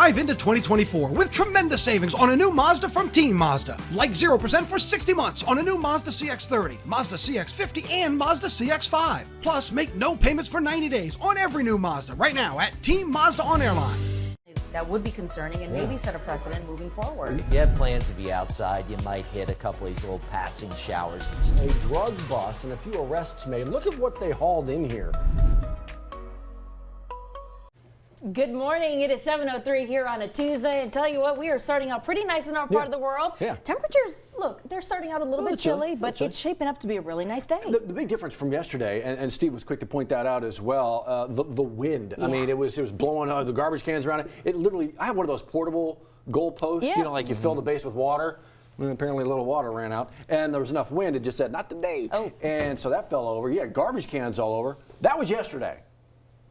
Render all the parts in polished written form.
Drive into 2024 with tremendous savings on a new Mazda from Team Mazda. Like 0% for 60 months on a new Mazda CX-30, Mazda CX-50, and Mazda CX-5. Plus, make no payments for 90 days on every new Mazda right now at Team Mazda on Airline. That would be concerning and maybe set a precedent moving forward. If you had plans to be outside, you might hit a couple of these little passing showers. A drug bust and a few arrests made. Look at what they hauled in here. Good morning. It is 7:03 here on a Tuesday, and tell you what, we are starting out pretty nice in our part of the world. Yeah. Temperatures, look, they're starting out a little bit chilly, but it's shaping up to be a really nice day. The big difference from yesterday, and Steve was quick to point that out as well, the wind. Yeah. I mean, it was blowing the garbage cans around it. It literally, I have one of those portable goalposts, you know, like you fill the base with water. And apparently a little water ran out, and there was enough wind, it just said, not today. Oh. And so that fell over. Yeah, garbage cans all over. That was yesterday.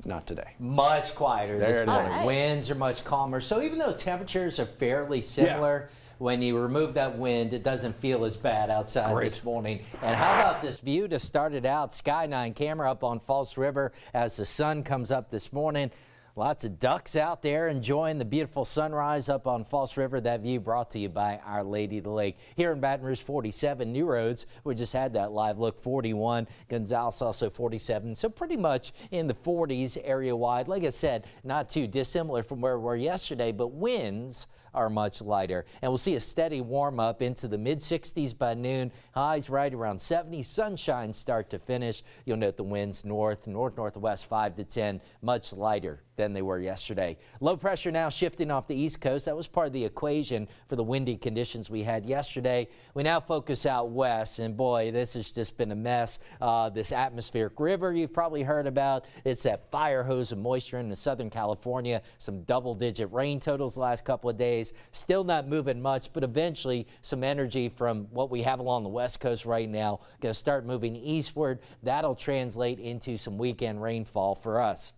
Not today. Much quieter this morning. Winds are much calmer. So even though temperatures are fairly similar, when you remove that wind, it doesn't feel as bad outside this morning. And how about this view to start it out? Sky 9 camera up on False River as the sun comes up this morning. Lots of ducks out there enjoying the beautiful sunrise up on False River. That view brought to you by Our Lady of the Lake. Here in Baton Rouge, 47 New Roads. We just had that live look, 41. Gonzales also 47. So pretty much in the 40s area-wide. Like I said, not too dissimilar from where we were yesterday, but winds are much lighter. And we'll see a steady warm up into the mid-60s by noon. Highs right around 70. Sunshine start to finish. You'll note the winds north-northwest 5 to 10, much lighter than they were yesterday. Low pressure now shifting off the east coast. That was part of the equation for the windy conditions we had yesterday. We now focus out west, and boy, this has just been a mess. This atmospheric river you've probably heard about. It's that fire hose of moisture in Southern California. Some double-digit rain totals the last couple of days. Still not moving much, but eventually some energy from what we have along the west coast right now going to start moving eastward. That'll translate into some weekend rainfall for us.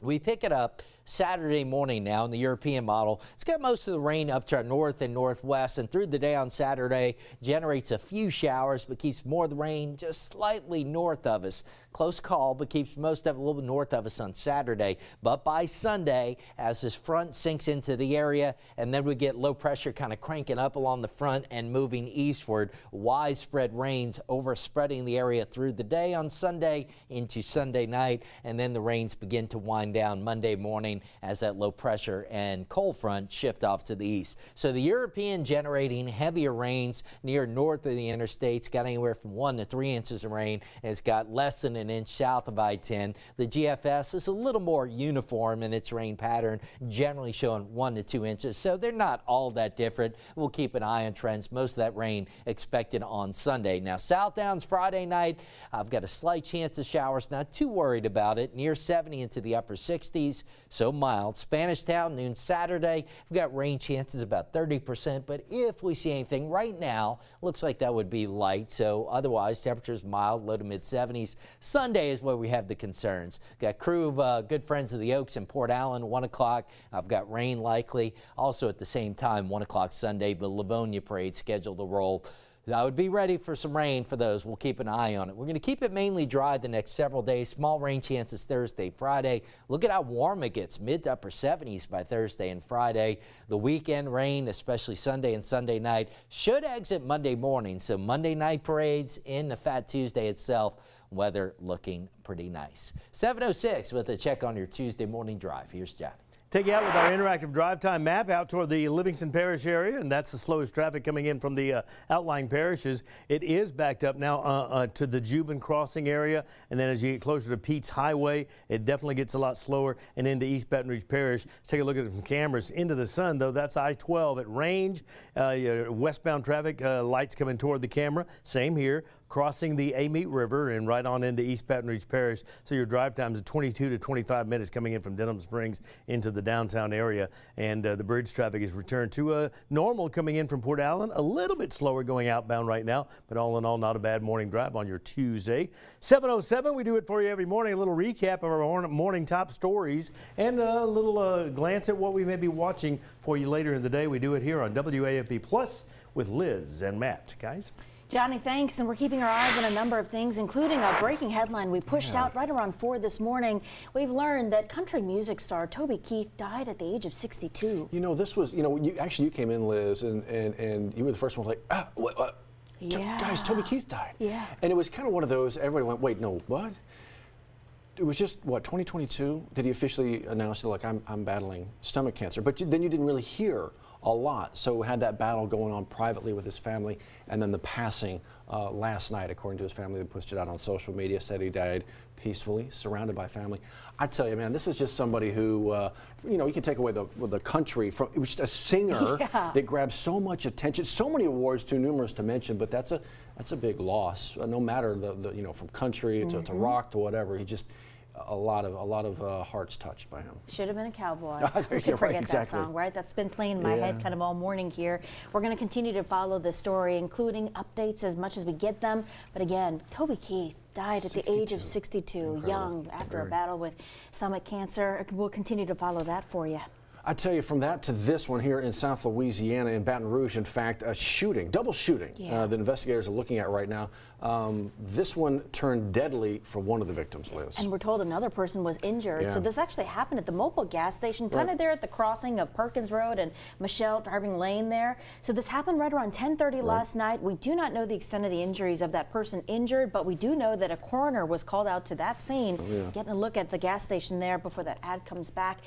We pick it up Saturday morning now in the European model. It's got most of the rain up to our north and northwest, and through the day on Saturday generates a few showers, but keeps more of the rain just slightly north of us. Close call, but keeps most of it a little bit north of us on Saturday. But by Sunday, as this front sinks into the area, and then we get low pressure kind of cranking up along the front and moving eastward, widespread rains overspreading the area through the day on Sunday into Sunday night, and then the rains begin to wind down Monday morning as that low pressure and cold front shift off to the east. So the European generating heavier rains near north of the interstates, got anywhere from 1 to 3 inches of rain. It's got less than an inch south of I-10. The GFS is a little more uniform in its rain pattern, generally showing 1 to 2 inches. So they're not all that different. We'll keep an eye on trends. Most of that rain expected on Sunday. Now South Downs Friday night, I've got a slight chance of showers. Not too worried about it. Near 70 into the upper 60s. So mild. Spanish Town noon Saturday. We've got rain chances about 30%, but if we see anything right now, looks like that would be light. So otherwise, temperatures mild, low to mid 70s. Sunday is where we have the concerns. Got crew of good friends of the Oaks in Port Allen, 1 o'clock. I've got rain likely. Also at the same time, 1 o'clock Sunday, the Livonia Parade scheduled to roll. I would be ready for some rain for those. We'll keep an eye on it. We're going to keep it mainly dry the next several days. Small rain chances Thursday, Friday. Look at how warm it gets, mid to upper 70s by Thursday and Friday. The weekend rain, especially Sunday and Sunday night, should exit Monday morning. So Monday night parades in the Fat Tuesday itself. Weather looking pretty nice. 7:06 with a check on your Tuesday morning drive. Here's John. Take you out with our interactive drive time map out toward the Livingston Parish area, and that's the slowest traffic coming in from the outlying parishes. It is backed up now to the Juban crossing area, and then as you get closer to Pete's Highway, it definitely gets a lot slower, and into East Baton Rouge Parish. Let's take a look at it from cameras. Into the sun, though, that's I-12 at Range. Westbound traffic lights coming toward the camera. Same here. Crossing the Amite River and right on into East Baton Rouge Parish. So your drive times are 22 to 25 minutes coming in from Denham Springs into the downtown area. And the bridge traffic is returned to normal coming in from Port Allen. A little bit slower going outbound right now, but all in all, not a bad morning drive on your Tuesday. 7:07, we do it for you every morning. A little recap of our morning top stories and a little glance at what we may be watching for you later in the day. We do it here on WAFB Plus with Liz and Matt. Guys? Johnny, thanks. And we're keeping our eyes on a number of things, including a breaking headline we pushed out right around 4 this morning. We've learned that country music star Toby Keith died at the age of 62. You know, this was, you know, you came in, Liz, and you were the first one like, what? Yeah. Guys, Toby Keith died. Yeah. And it was kind of one of those, everybody went, wait, no, what? It was just, what, 2022 that he officially announced, like, I'm battling stomach cancer. But then you didn't really hear a lot. So had that battle going on privately with his family, and then the passing last night, according to his family, they pushed it out on social media, said he died peacefully, surrounded by family. I tell you, man, this is just somebody who, you know, you can take away the country from. It was just a singer that grabbed so much attention, so many awards, too numerous to mention. But that's a big loss. No matter the you know, from country to rock to whatever, he just. A lot of hearts touched by him. Should have been a cowboy. Who could forget exactly. that song, right? That's been playing in my head kind of all morning here. We're going to continue to follow this story, including updates as much as we get them. But again, Toby Keith died at the age of 62, incredible. Young, after a battle with stomach cancer. We'll continue to follow that for you. I tell you, from that to this one here in South Louisiana, in Baton Rouge, in fact, a shooting, double shooting, that investigators are looking at right now. This one turned deadly for one of the victims, Liz. And we're told another person was injured. Yeah. So this actually happened at the Mobile gas station, kind of there at the crossing of Perkins Road and Michelle Darving Lane there. So this happened right around 10:30 last night. We do not know the extent of the injuries of that person injured, but we do know that a coroner was called out to that scene, getting a look at the gas station there before that ad comes back.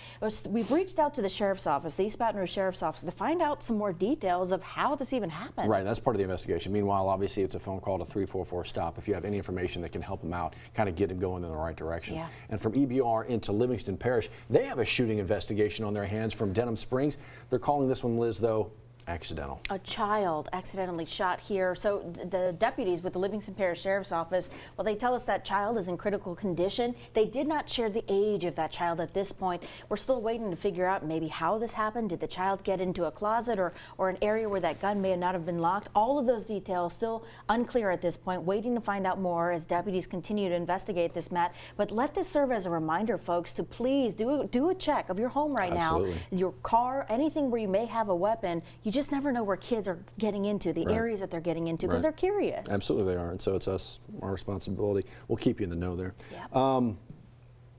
We've reached out to the Sheriff's Office, the East Baton Rouge Sheriff's Office, to find out some more details of how this even happened. Right, that's part of the investigation. Meanwhile, obviously, it's a phone call to 344 stop. If you have any information that can help them out, kind of get him going in the right direction. Yeah. And from EBR into Livingston Parish, they have a shooting investigation on their hands from Denham Springs. They're calling this one, Liz, though, accidental. A child accidentally shot here. So the deputies with the Livingston Parish Sheriff's Office, well, they tell us that child is in critical condition. They did not share the age of that child at this point. We're still waiting to figure out maybe how this happened. Did the child get into a closet or an area where that gun may not have been locked? All of those details still unclear at this point, waiting to find out more as deputies continue to investigate this, Matt. But let this serve as a reminder, folks, to please do a check of your home right now, your car, anything where you may have a weapon. You just never know where kids are getting into, the areas that they're getting into, because they're curious. Absolutely they are, and so it's us, our responsibility. We'll keep you in the know there. Yep.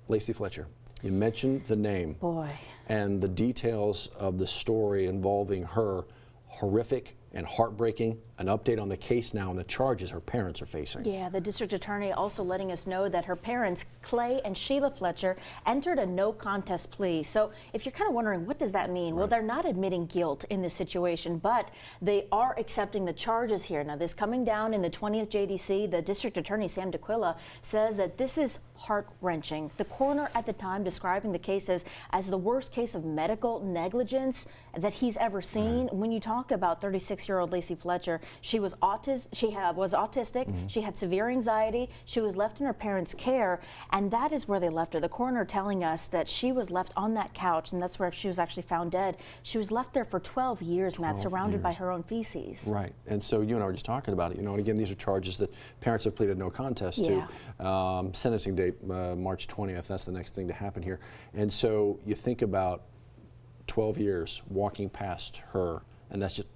Lacey Fletcher, you mentioned the name. Boy. And the details of the story involving her, horrific and heartbreaking. An update on the case now and the charges her parents are facing. Yeah, the district attorney also letting us know that her parents, Clay and Sheila Fletcher, entered a no contest plea. So if you're kind of wondering, what does that mean? Well, they're not admitting guilt in this situation, but they are accepting the charges here. Now, this coming down in the 20th JDC, the district attorney, Sam DeQuilla, says that this is heart-wrenching. The coroner at the time describing the case as the worst case of medical negligence that he's ever seen. When you talk about 36-year-old Lacey Fletcher, she was autistic, she had severe anxiety, she was left in her parents' care, and that is where they left her. The coroner telling us that she was left on that couch, and that's where she was actually found dead. She was left there for 12 years, Matt, surrounded by her own feces. Right, and so you and I were just talking about it, you know, and again, these are charges that parents have pleaded no contest to. Sentencing date, March 20th, that's the next thing to happen here. And so you think about 12 years walking past her, and that's just,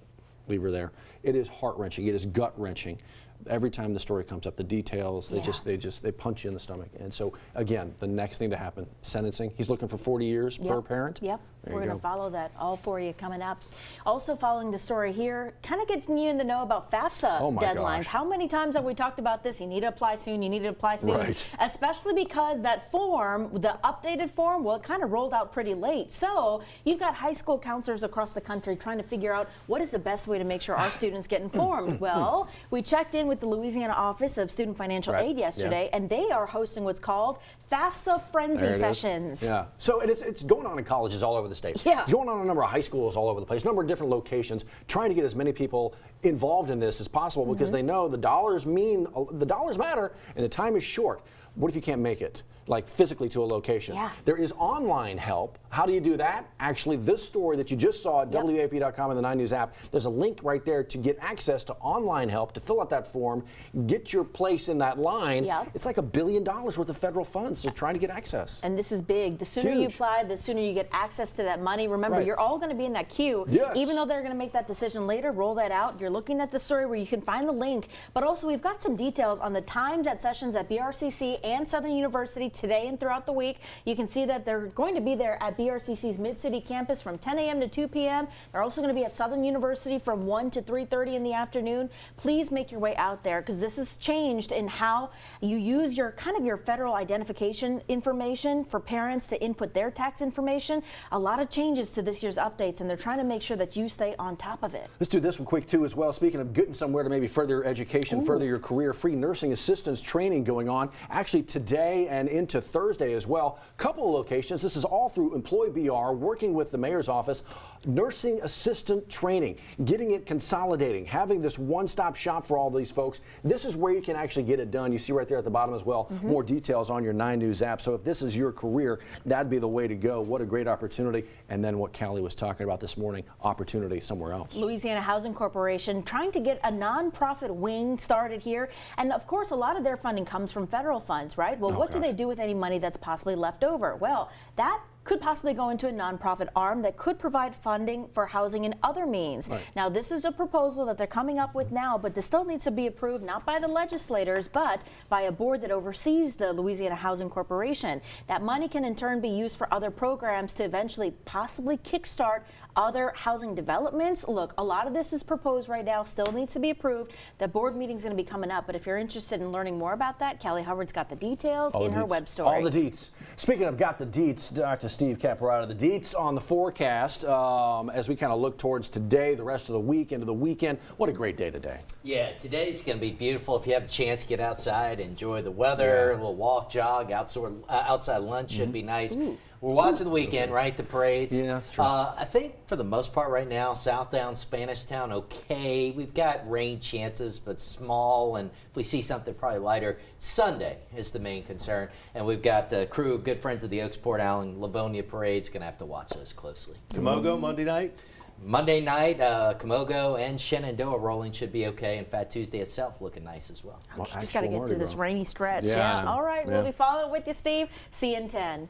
leave her there. It is heart-wrenching, it is gut-wrenching. Every time the story comes up, the details, they punch you in the stomach. And so again, the next thing to happen, sentencing. He's looking for 40 years per parent. Yep. We're going to follow that all for you coming up. Also following the story here, kind of getting you in the know about FAFSA deadlines. Gosh. How many times have we talked about this? You need to apply soon, you need to apply soon. Right. Especially because that form, the updated form, well, it kind of rolled out pretty late. So you've got high school counselors across the country trying to figure out what is the best way to make sure our students get informed. Well, we checked in with the Louisiana Office of Student Financial Aid yesterday, and they are hosting what's called FAFSA Frenzy Sessions. Yeah. So it's going on in colleges all over the state. Yeah. It's going on in a number of high schools all over the place, a number of different locations, trying to get as many people involved in this as possible because they know the dollars matter and the time is short. What if you can't make it? like physically to a location. Yeah. There is online help. How do you do that? Actually, this story that you just saw at WAFB.com and the 9 News app, there's a link right there to get access to online help, to fill out that form, get your place in that line. Yep. It's like $1 billion worth of federal funds. So trying to get access. And this is big. The sooner you Huge. apply, the sooner you get access to that money. Remember, Right. you're all going to be in that queue. Yes. Even though they're going to make that decision later, roll that out. You're looking at the story where you can find the link. But also, we've got some details on the times at sessions at BRCC and Southern University today and throughout the week. You can see that they're going to be there at BRCC's Mid-City campus from 10 a.m. to 2 p.m. They're also going to be at Southern University from 1 to 3:30 in the afternoon. Please make your way out there, because this has changed in how you use your your federal identification information for parents to input their tax information. A lot of changes to this year's updates, and they're trying to make sure that you stay on top of it. Let's do this one quick too as well. Speaking of getting somewhere to maybe further your education, further your career, free nursing assistance training going on actually today and into Thursday as well. Couple of locations. This is all through Employ BR, working with the mayor's office. Nursing assistant training, getting it consolidating, having this one-stop shop for all these folks. This is where you can actually get it done. You see right there at the bottom as well, more details on your 9 News app. So if this is your career, that'd be the way to go. What a great opportunity. And then what Callie was talking about this morning, opportunity somewhere else. Louisiana Housing Corporation trying to get a nonprofit wing started here. And of course, a lot of their funding comes from federal funds, right? Well, what do they do with any money that's possibly left over? Well, that could possibly go into a nonprofit arm that could provide funding for housing and other means. Right. Now, this is a proposal that they're coming up with now, but this still needs to be approved not by the legislators, but by a board that oversees the Louisiana Housing Corporation. That money can in turn be used for other programs to eventually possibly kickstart other housing developments. Look, a lot of this is proposed right now, still needs to be approved. The board meeting is going to be coming up, but if you're interested in learning more about that, Callie Hubbard's got the details in her web story. All the deets. Speaking of got the deets, Dr. Steve Caparata, the deets on the forecast as we kind of look towards today, the rest of the week, into the weekend. What a great day today. Yeah, today's going to be beautiful. If you have a chance, get outside, enjoy the weather, a little walk, jog, outside lunch should be nice. We're watching the weekend, right? The parades. Yeah, that's true. I think for the most part right now, Southdown, Spanish Town, okay. We've got rain chances, but small, and if we see something probably lighter, Sunday is the main concern. And we've got a crew of good friends of the Oaks, Port Allen, Livonia parades. Going to have to watch those closely. Camogo Monday night. Monday night, Camogo and Shenandoah rolling should be okay. In fact, Tuesday itself looking nice as well. You just got to get through this rainy stretch. Yeah, I know. All right, we'll be following with you, Steve. See you in 10.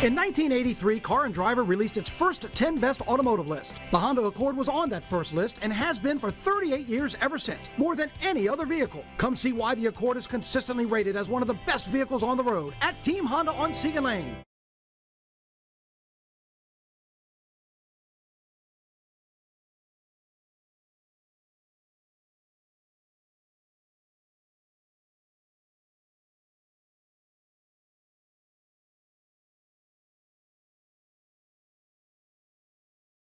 In 1983, Car and Driver released its first 10 best automotive list. The Honda Accord was on that first list and has been for 38 years ever since, more than any other vehicle. Come see why the Accord is consistently rated as one of the best vehicles on the road at Team Honda on Siegen Lane.